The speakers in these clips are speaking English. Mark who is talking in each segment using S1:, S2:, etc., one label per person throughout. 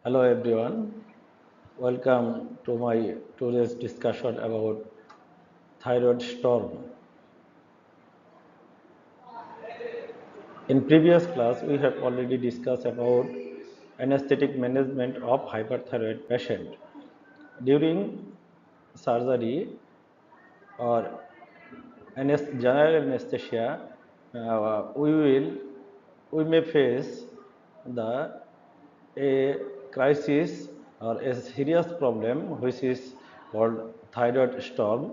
S1: Hello everyone, welcome to my today's discussion about thyroid storm. In previous class, we have already discussed about anesthetic management of hyperthyroid patient. During surgery or general anesthesia, we may face the a crisis or a serious problem which is called thyroid storm.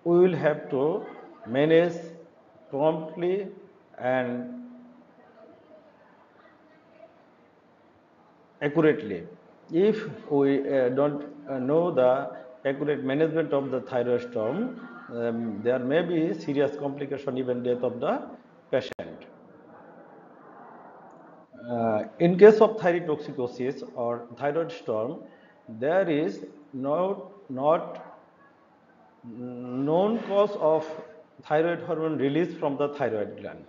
S1: We will have to manage promptly and accurately. If we don't know the accurate management of the thyroid storm, there may be serious complication, even death of the patient. In case of thyrotoxicosis or thyroid storm, there is not known cause of thyroid hormone release from the thyroid gland.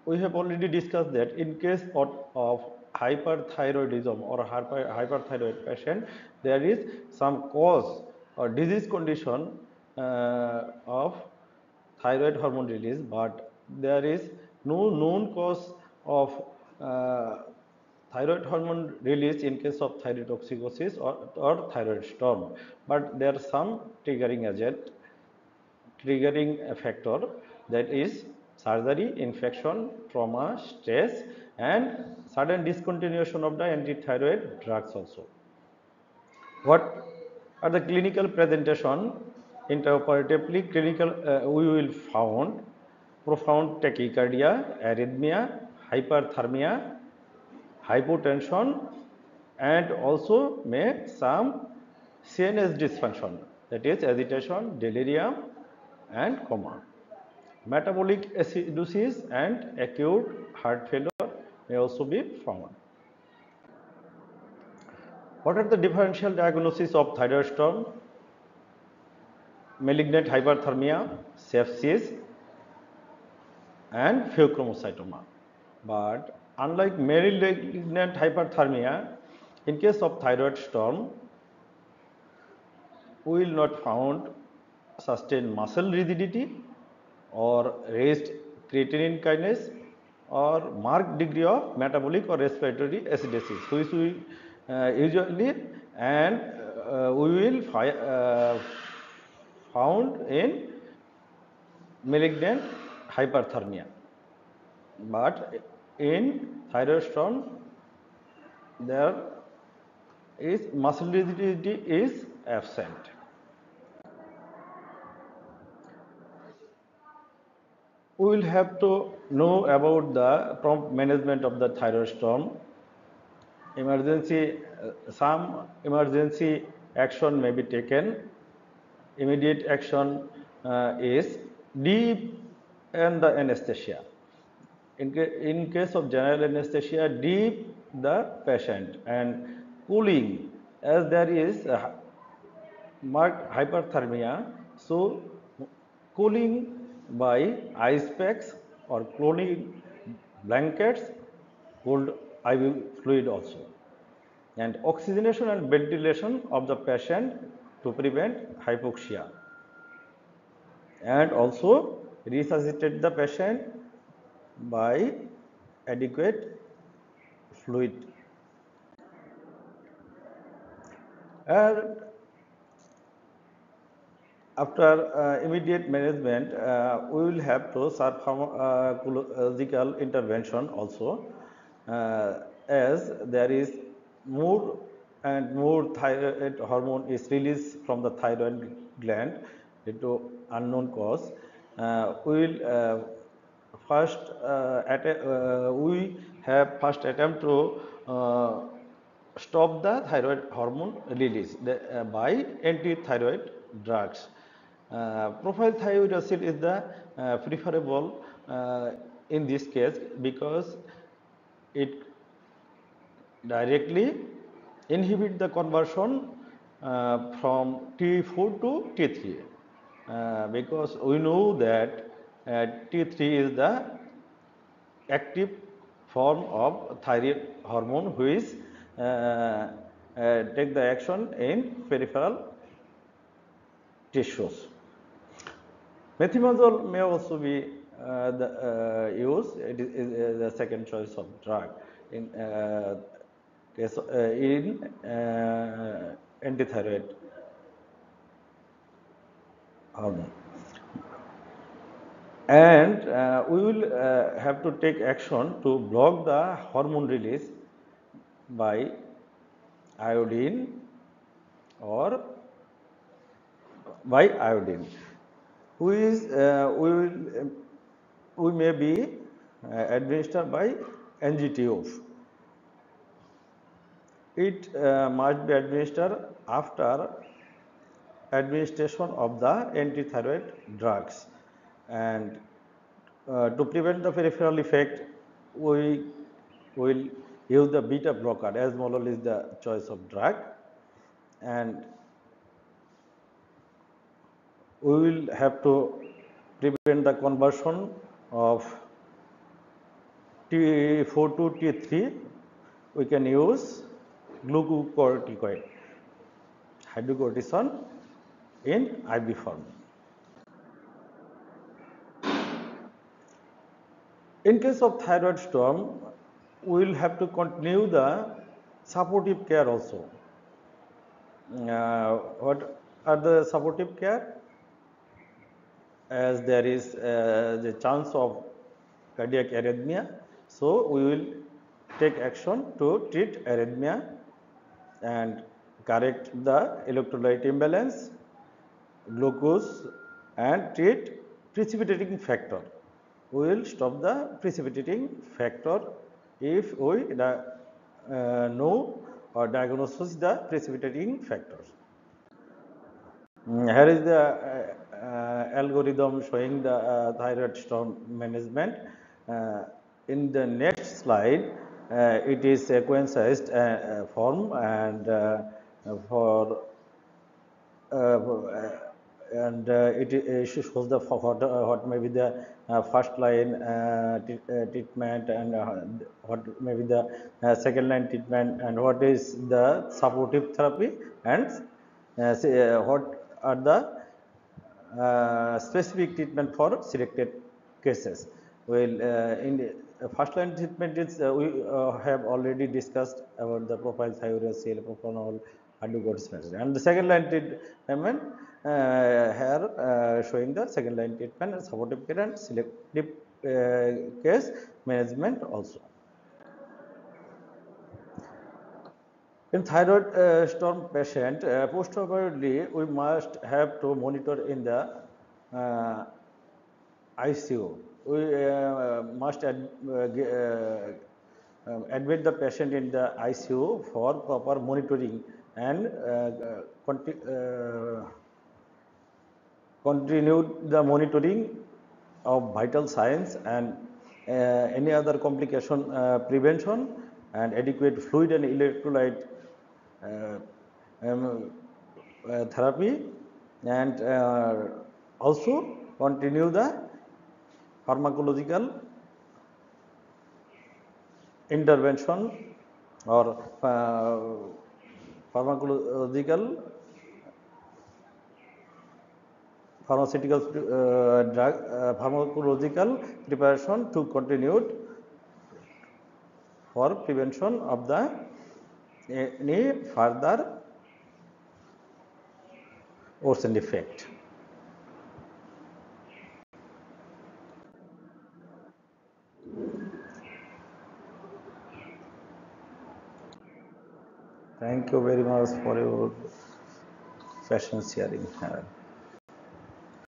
S1: We have already discussed that in case of hyperthyroidism or hyperthyroid patient, there is some cause or disease condition of thyroid hormone release, but there is no known cause of thyroid hormone release in case of thyrotoxicosis or thyroid storm. But there are some triggering factor, that is surgery, infection, trauma, stress, and sudden discontinuation of the anti-thyroid drugs also. What are the clinical presentation? Intraoperatively, we will found profound tachycardia, arrhythmia, hyperthermia, hypotension, and also may some CNS dysfunction, that is agitation, delirium, and coma. Metabolic acidosis and acute heart failure may also be found. What are the differential diagnoses of thyroid storm? Malignant hyperthermia, sepsis, and pheochromocytoma. But unlike malignant hyperthermia, in case of thyroid storm, we will not found sustained muscle rigidity or raised creatinine kinase or marked degree of metabolic or respiratory acidosis, which we usually and we will found in malignant hyperthermia. But in thyroid storm, there is muscle rigidity is absent. We will have to know about the prompt management of the thyroid storm. Some emergency action may be taken. Immediate action is deep and the anesthesia. In case of general anesthesia, deep the patient and cooling, as there is marked hyperthermia, so cooling by ice packs or cooling blankets, cold IV fluid also, and oxygenation and ventilation of the patient to prevent hypoxia, and also resuscitate the patient by adequate fluid. And after immediate management, we will have to start pharmacological intervention also, as there is more and more thyroid hormone is released from the thyroid gland due to unknown cause. We will we have first attempt to stop the thyroid hormone release by anti-thyroid drugs. Propyl thiouracil is the preferable in this case, because it directly inhibit the conversion from T4 to T3, because we know that T3 is the active form of thyroid hormone which take the action in peripheral tissues. Methimazole may also be used. It is the second choice of drug in case in antithyroid hormone. And we will have to take action to block the hormone release by iodine or by iodine, we may be administered by NGTOF. It must be administered after administration of the antithyroid drugs, and to prevent the peripheral effect, we will use the beta blocker. Esmolol is the choice of drug, and we will have to prevent the conversion of T4 to T3. We can use glucocorticoid, hydrocortisone in IV form. In case of thyroid storm, we will have to continue the supportive care also. What are the supportive care? As there is the chance of cardiac arrhythmia, so we will take action to treat arrhythmia and correct the electrolyte imbalance, glucose, and treat precipitating factor. We will stop the precipitating factor if we know or diagnose the precipitating factors. Here is the algorithm showing the thyroid storm management. In the next slide, it is sequenced form, and it shows the what may be the first line treatment, and what may be the second line treatment, and what is the supportive therapy, and what are the specific treatment for selected cases. Well, in the first line treatment is we have already discussed about the propylthiouracil, propranolol, hydrocortisone, and the second line treatment here showing the second line treatment, supportive care, and selective case management also. In thyroid storm patient, post-operatively we must have to monitor in the ICU. We must admit the patient in the ICU for proper monitoring and continue the monitoring of vital signs and any other complication prevention, and adequate fluid and electrolyte therapy, and also continue the pharmacological intervention or pharmacological pharmacological preparation to continue for prevention of the any further worsen effect. Thank you very much for your patience sharing.